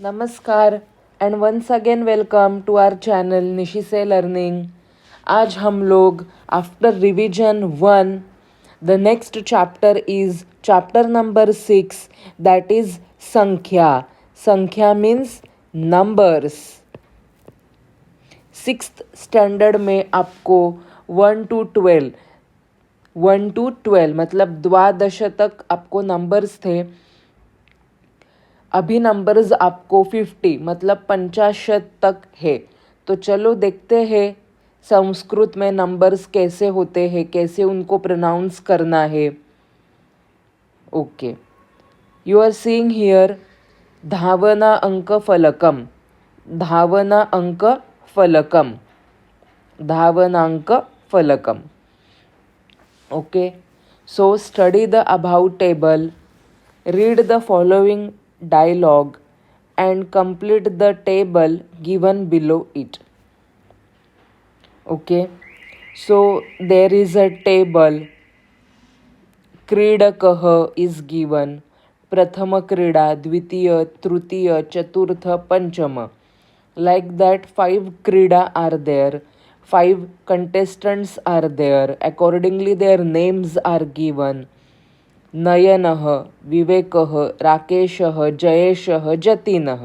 नमस्कार and once again welcome to our channel Nishi से learning. आज हम लोग after revision 1 the next chapter is chapter number 6 that is संख्या। संख्या मीन्स नंबर्स। सिक्स्थ स्टैंडर्ड में आपको 1 to 12 मतलब द्वादश तक आपको नंबर्स थे। अभी नंबर्स आपको 50 मतलब 50 तक है। तो चलो देखते हैं संस्कृत में नंबर्स कैसे होते हैं, कैसे उनको प्रोनाउंस करना है। Okay, you are seeing here धावना अंक फलकम, धावना अंक फलकम, धावनांक फलकम। Okay, so study the above table, read the following dialogue and complete the table given below it. Okay, so there is a table. क्रीडकः is given. प्रथम क्रीडा, द्वितीय, तृतीय, चतुर्थ, पंचम. Like that, 5 krida are there. 5 contestants are there. Accordingly, their names are given. नयनः, विवेकः, राकेशः, जयेशः, जतिनः.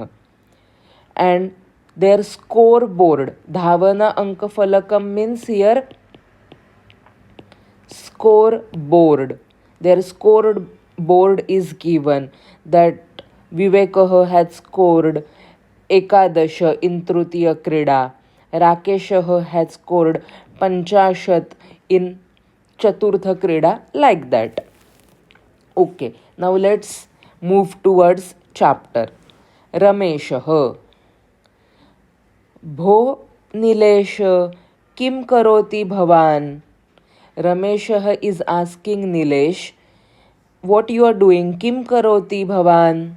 And their scoreboard, धावना अंक फलकम means here scoreboard. Their scoreboard is given that Vivekah had scored एकादश in तृतीय क्रीडा, राकेशः had scored पंचाशत in चतुर्थ क्रीडा, like that. Okay, now let's move towards chapter. रमेशः, भो नीलेश किं करोति भवान्? Rameshah is asking Nilesh, what you are doing? Kim karoti bhavan?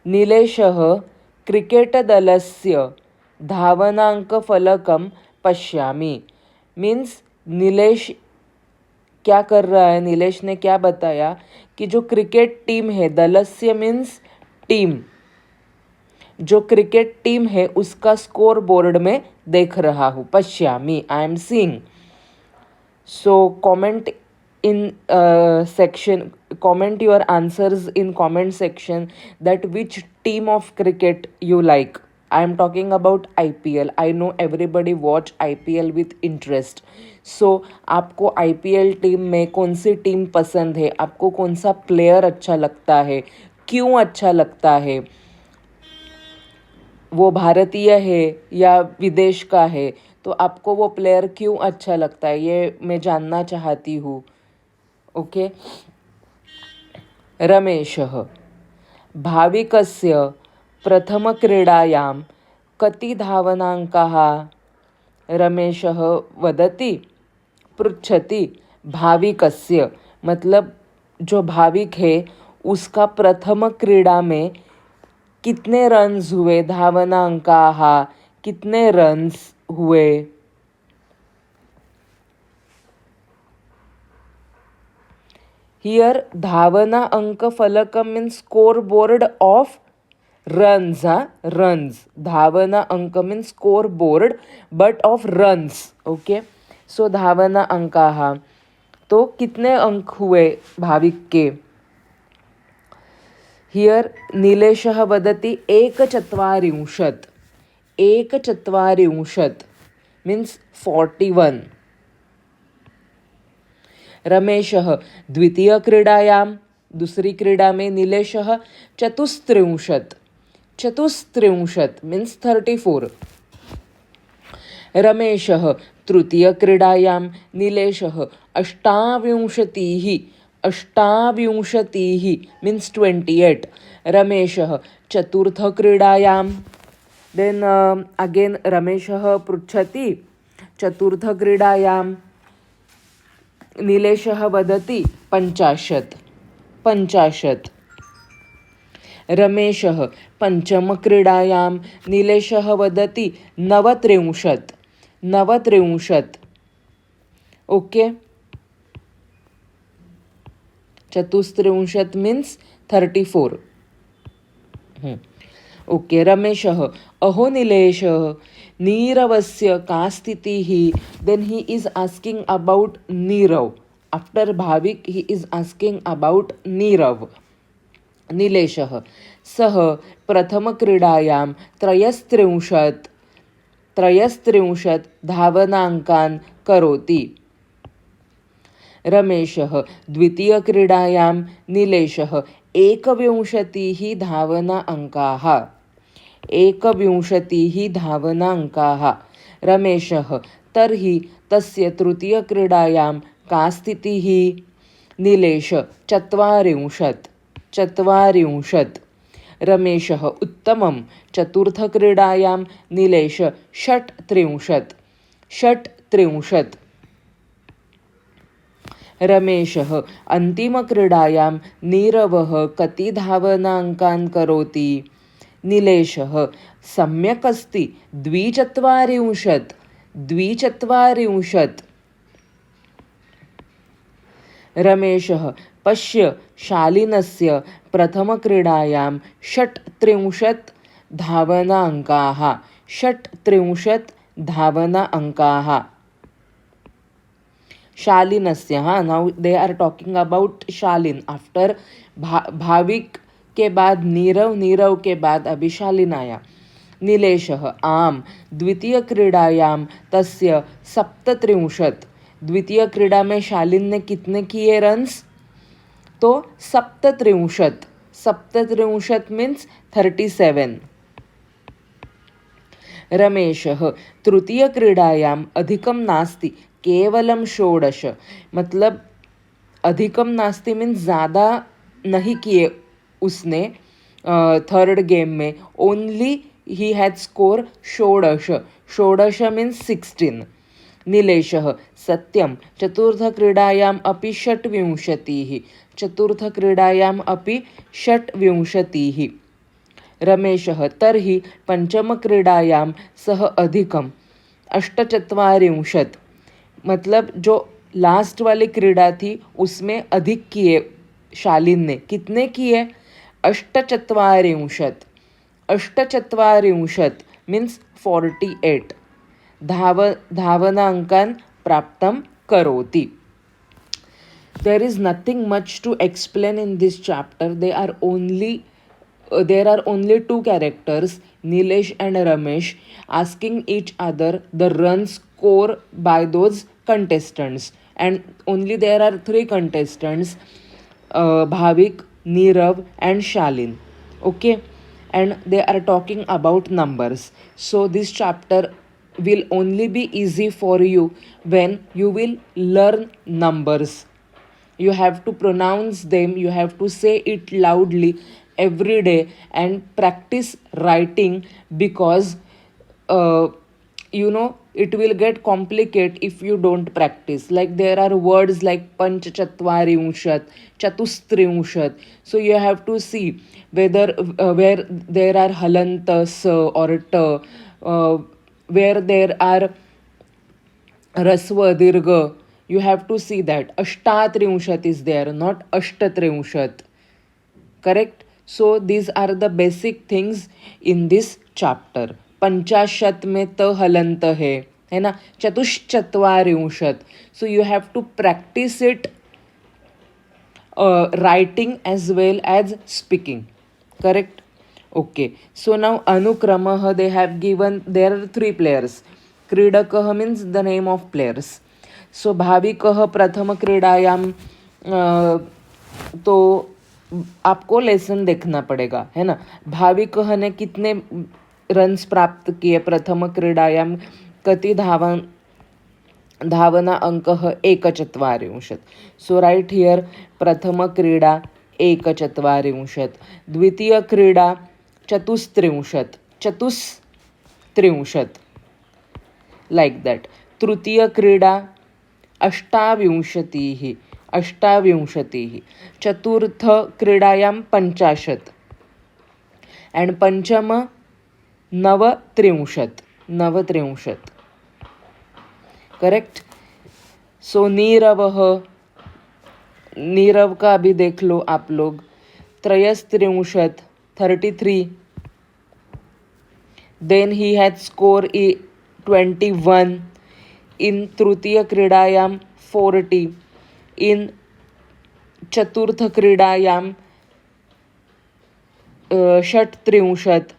Nileshah क्रिकेटदलस्य धावनांकफलकं पश्यामि. मीन्स नीलेश क्या कर रहा है? नीलेश ने क्या बताया कि जो क्रिकेट टीम है, दलस्य मीन्स टीम, जो क्रिकेट टीम है उसका स्कोर बोर्ड में देख रहा हूँ. पश्यामि, I am seeing. So comment your answers in comment section that which team of cricket you like. I am talking about IPL. I know everybody watch IPL with interest. So आपको IPL team में कौन सी team पसंद है, आपको कौन सा player अच्छा लगता है, क्यों अच्छा लगता है, वो भारतीय है या विदेश का है, तो आपको वो प्लेयर क्यों अच्छा लगता है, ये मैं जानना चाहती हूँ. ओके. रमेशः, भाविकस्य प्रथमक्रीडायां कति धावनाङ्काः? रमेशः वदति, पृच्छति. भाविकस्य मतलब जो भाविक है उसका प्रथम क्रीडा में कितने रन्स हुए, धावनांकाः कितने रन्स हुए. हियर धावना अंक फलकम means score board of runs. Runs. धावना अंक means score board but of runs. Okay, so धावना अंकाः, तो कितने अंक हुए भाविक के. हियर नीलेशः वदति एकचत्वारिंशत्. एकचत्वारिंशत् मीन्स 41. रमेशः द्वितीय क्रीडायां, दूसरी क्रीडा में नीलेशः चतुस्त्रिंशत्. चतुस्त्रिंशत् मीन्स 34. रमेशः तृतीय क्रीडायां, नीलेशः अष्टाविंशतिः. अष्टाविंशतिः मीन्स 28. रमेशः चतुर्थ क्रीडायां, देन अगेन रमेशः पृच्छति. चतुर्थ क्रीडायां नीलेशः वदति 50. 50. रमेशः पञ्चमक्रीडायां, नीलेशः वदति 39. 39. ओके. चतुस्त्रिंशत् मीन्स 34. ओके. रमेशः अहो निलेशः नीरवस्य का स्थितिः. Then he is asking about Nirav. After Bhavik he is asking about Nirav. निलेशः सः प्रथमक्रीडायां त्रयस्त्रिंशत् धावनाङ्कान् करोति. रमेशः द्वितीयक्रीडायां निलेशः 21 धावनाङ्काः. रमेशः तर्हि तस्य तृतीयक्रीडायां का स्थितिः. निलेश 40. रमेशः उत्तमं. चतुर्थक्रीडायां निलेश 36. रमेशः अन्तिमक्रीडायां नीरवः कति धावनाङ्कान् करोति. निलेशः सम्यक् अस्ति 42. रमेशः पश्य शालिनस्य प्रथमक्रीडायां 36 धावनाङ्काः. शालिनस्य. हाँ, now they are talking about Shalin. आफ्टर भाविक के बाद नीरव के बाद अभी शालिन आया. निलेशः आम द्वितीय क्रीडायां तस्य 37. द्वितीय क्रीडा में शालिन ने कितने किए रन्स. तो 37 मीन्स 37. रमेशः तृतीयक्रीडायाम् अधिकं नास्ति केवलं 16. मतलब अधिकम नास्ति मीन्स ज़्यादा नहीं किए उसने थर्ड गेम में. Only he had score 16 means 16. निलेशः सत्यं चतुर्थक्रीडायाम् अपि 26. रमेशः तर्हि पञ्चमक्रीडायां सः अधिकं 48. मतलब जो लास्ट वाली क्रीडा थी उसमें अधिक किए शालिन ने. कितने किए. 48 मीन्स 48 धावनाङ्कान् प्राप्तं करोति. There is nothing much to explain in this chapter. There are only two characters, Nilesh and Ramesh, asking each other the run score by those contestants. And only there are three contestants, Bhavik, Nirav and Shalin. Okay, and they are talking about numbers. So this chapter will only be easy for you when you will learn numbers. You have to pronounce them, you have to say it loudly every day and practice writing, because it will get complicated if you don't practice. Like there are words like panchachatvarimshat, chatustrimshat. So you have to see whether where there are halant s or t, where there are rasva dirgha. You have to see that ashtatrimshat is there, not ashtatrimshat. Correct. So these are the basic things in this chapter. पंचाशत में त हलंत है ना. चतुश्चत्वारिंशत. So you have to practice it writing as well as speaking. Correct. Okay. So now Anukramah, they have given, there are three players. क्रीडकः means the name of players. So भाविकः प्रथम क्रीडायाम, तो आपको lesson देखना पड़ेगा है ना. भाविकः ने कितने रन्स प्राप्त किए प्रथम क्रीडायां. कति धावना अंकः 41. सो राइट हियर प्रथम क्रीडा 41. द्वितीय क्रीडा 34. Like that. तृतीय क्रीडा 28. चतुर्थ क्रीडायां 50. एंड पंचम 39. करेक्ट. सो नीरव का अभी देख लो आप लोग. 33. Then he had scored 21. In तृतीयक्रीडायां 40. इन् चतुर्थक्रीडायां 36.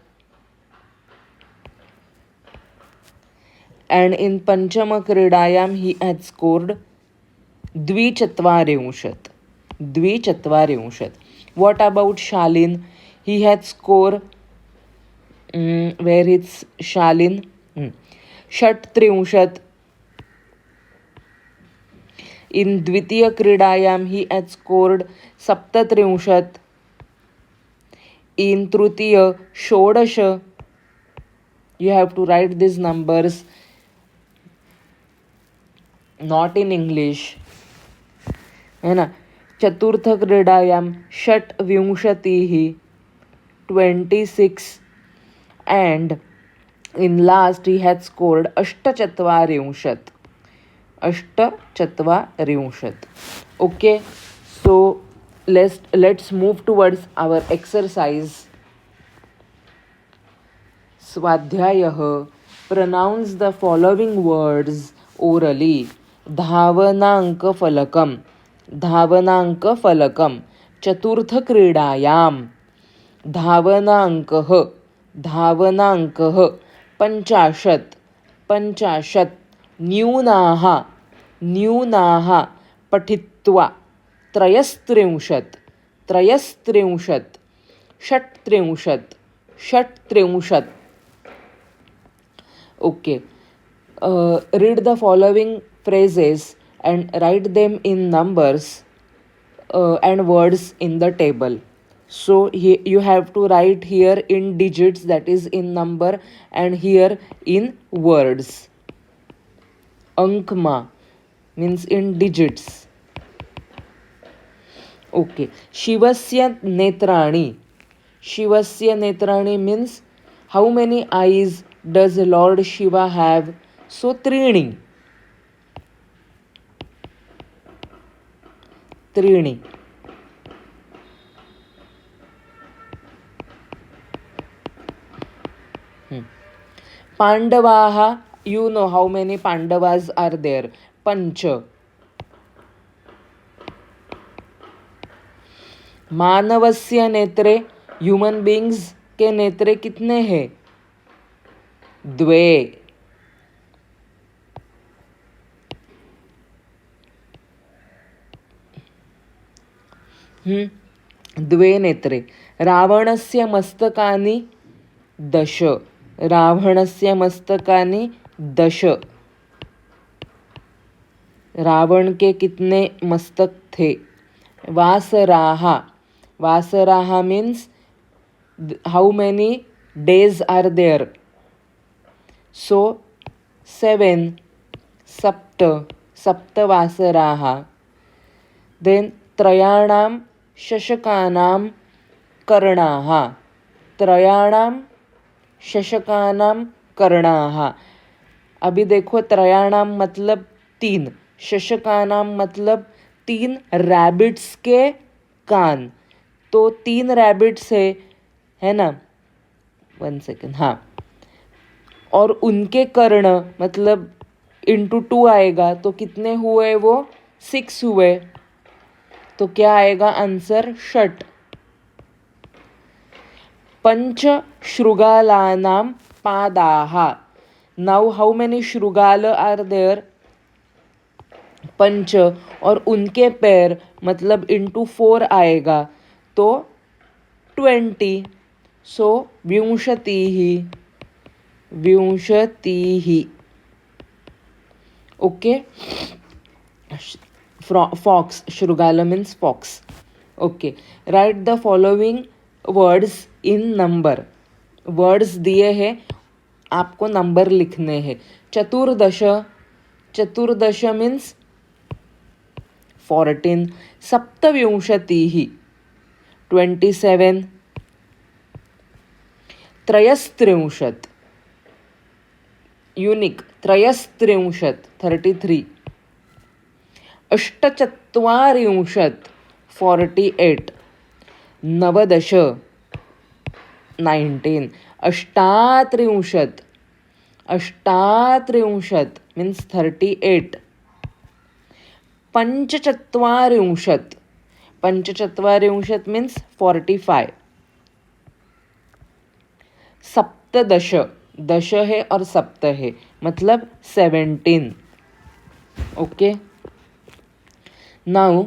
and in panchamakridayam he had scored द्विचत्वारिंशत्. What about Shalin? He had scored where it's Shalin? षट्त्रिंशत्. In द्वितीय क्रीडायां he had scored सप्तत्रिंशत्. In तृतीय षोडश. You have to write these numbers not in English, है ना. चतुर्थ क्रीडायां षट्विंशतिः 26. and in last he had scored अष्टचत्वारिंशत्. Okay, so let's move towards our exercise. स्वाध्यायः. Pronounce the following words orally. धावनाङ्कफलकं. धावनाङ्कफलकं. चतुर्थक्रीडायां. धावनाङ्कः. धावनाङ्कः. 50. 50. न्यूनाः. न्यूनाः. पठित्वा. 33. 33. 36. 36. Okay. Read the following phrases and write them in numbers and words in the table. So you have to write here in digits, that is in number, and here in words. Ankma means in digits. Okay. Shivasya netrani. Shivasya netrani means how many eyes does Lord Shiva have? So त्रीणि. त्रीणि. Pandavaha, you know how many Pandavas are there? Pancha. मानवस्य नेत्रे, human beings के नेत्रे कितने हैं? द्वे. द्वे नेत्रे. रावणस्य मस्तकानि 10. रावणस्य मस्तकानि 10. रावण के कितने मस्तक थे? वासराः. वासराः means how many days are there? So 7. सप्त. सप्तवासराः. Then त्रयाणां शशकानां कर्णाः. त्रयाणां शशकानां कर्णाः. अभी देखो, त्रयाणां मतलब 3, शशकानां मतलब 3 रैबिट्स के कान. तो 3 रैबिट्स है ना. 1 सेकेंड. हाँ. और उनके कर्ण मतलब इंटू 2 आएगा, तो कितने हुए वो? 6 हुए. तो क्या आएगा आंसर? षट. पंच श्रुगालानां पादाः. नाउ हाउ मेनी श्रुगाल आर देयर? पंच. और उनके पैर मतलब इंटू 4 आएगा, तो 20. सो विंशतिः. विंशतिः. Okay. Fox. Shrugala means fox. Okay. Write the following words in number. Words दिए हैं, आपको नंबर लिखने हैं. चतुर्दश. चतुर्दश means 14. सप्तविंशतिः 27. त्रयस्त्रिंशत्. यूनिक. त्रयस्त्रिंशत् 33. अष्टचत्वारिंशत् 48. नवदश. 19. अष्टात्रिंशत्. अष्टात्रिंशत् मीन्स 38. पंचचत्वारिंशत्. पंचचत्वारिंशत् मीन्स 45. सप्तदश. दश है और सप्त है मतलब 17. Okay, now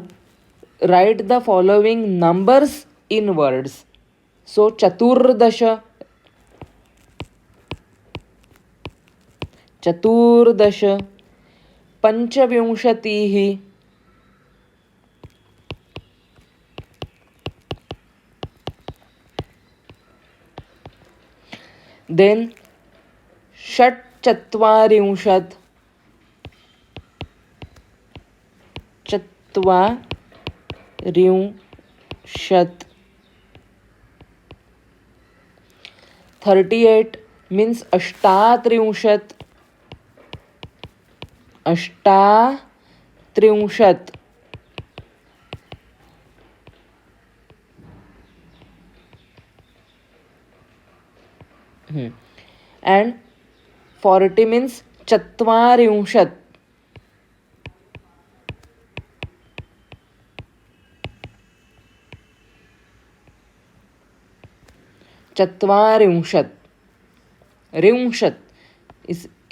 write the following numbers in words. So चतुर्दश. चतुर्दश. पंचविंशतिः. देन षट्चत्वारिंशत्. चत्वारिंशत्. 38 मीन्स अष्टात्रिंशत्. अष्टात्रिंशत्. एंड 40 मीन्स चत्वारिंशत्. चत्वारिंशत्. रिंशत्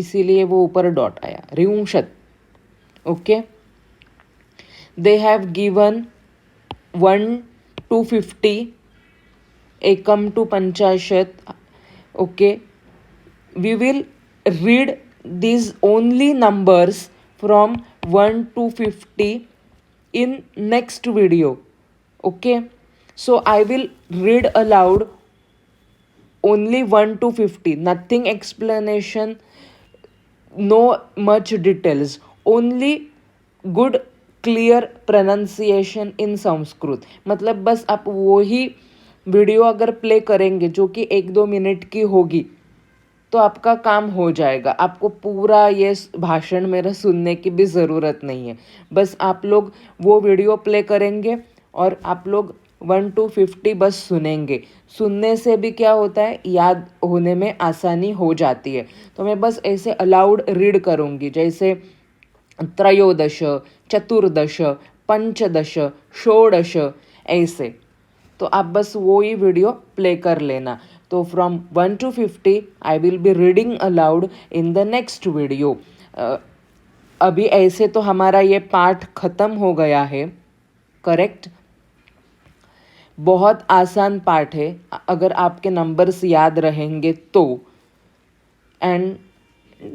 इसीलिए वो ऊपर डॉट आया. रिंशत्. Okay, they have given 1 to 50. एकम to 50. Okay, we will read these only numbers from 1 to 50 in next video. Okay, so I will read aloud only 1 to 50, nothing explanation, no much details, only good clear pronunciation in Sanskrit. मतलब बस आप वो ही video अगर play करेंगे जो कि 1-2 minute की होगी तो आपका काम हो जाएगा. आपको पूरा ये भाषण मेरा सुनने की भी ज़रूरत नहीं है. बस आप लोग वो वीडियो प्ले करेंगे और आप लोग 1 to 50 बस सुनेंगे. सुनने से भी क्या होता है, याद होने में आसानी हो जाती है. तो मैं बस ऐसे अलाउड रीड करूँगी, जैसे त्रयोदश, चतुर्दश, पंचदश, षोडश, ऐसे. तो आप बस वो ही वीडियो प्ले कर लेना. तो from 1 to 50 I will be reading allowed in the next video. अभी ऐसे तो हमारा ये पाठ ख़त्म हो गया है. करेक्ट. बहुत आसान पाठ है अगर आपके नंबर्स याद रहेंगे तो. And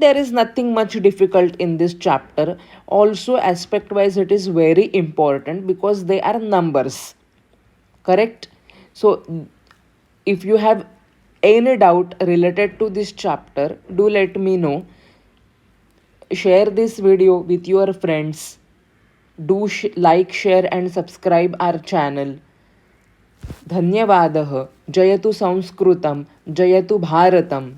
there is nothing much difficult in this chapter. Also aspect wise it is very important because they are numbers. Correct. So if you have any doubt related to this chapter, do let me know. Share this video with your friends. Do like, share and subscribe our channel. धन्यवादः. जयतु संस्कृतं, जयतु भारतम्.